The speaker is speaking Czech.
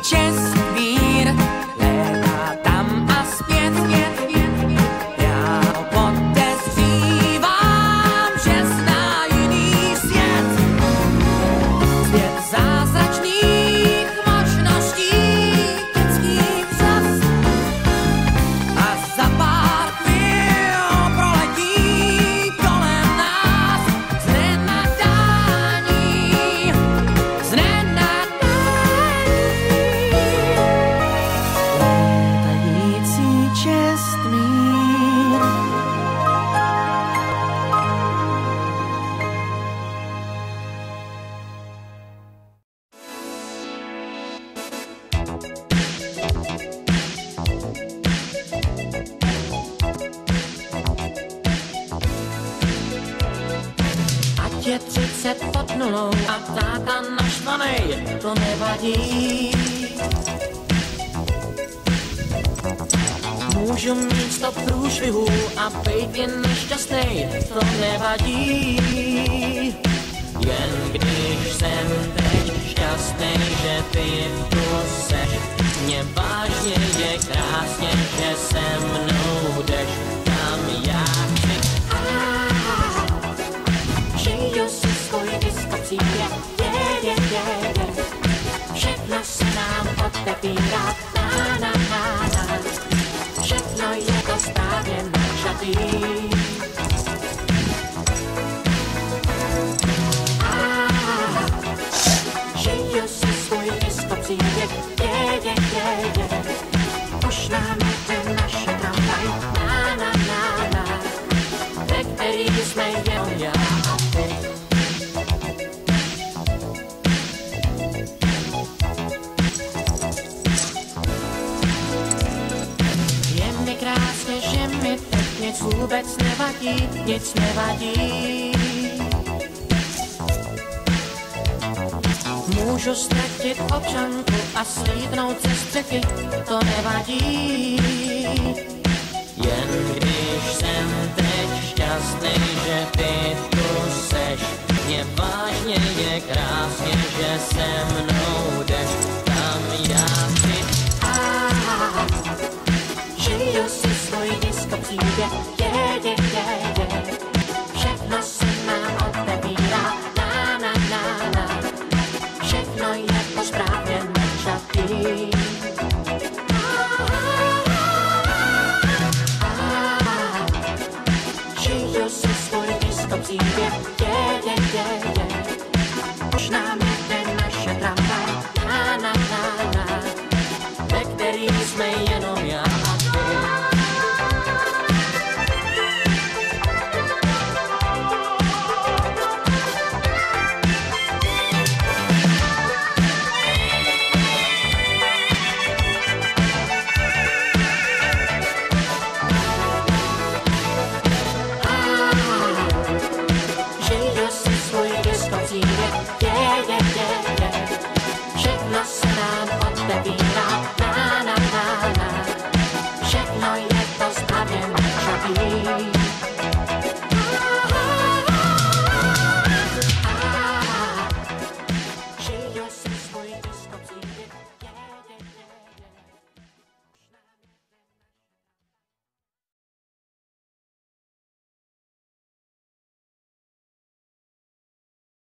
Čestmír, létá tam a zpět, já ho podezřívám, že zná jiný svět, svět zázračných možností, dětských řas a za pár chvíl proletí kolem nás znenadání, Čestmír. Ať je 30 pod nulou a táta naštvanej, to nevadí. Můžu mít 100 průšvihů a bejt jen nešťastnej, to nevadí. Jen když jsem teď šťastnej, že ty tu seš, mě vážně je krásně, že se mnou jdeš tam já chci. Žiju si svůj diskocí, všechno se nám otevírá, na. Všechno je to správně načatý. Žiju si svůj diskopříběh, už nám jde naše tramvaj, na, ve který jsme jenom já a ty. Krásně, že mi teď nic vůbec nevadí, nic nevadí. Můžu ztratit občanku a slídnout ze střechy, to nevadí. Jen když jsem teď šťastný, že ty tu seš, mě vážně je krásně, že se mnou jdeš.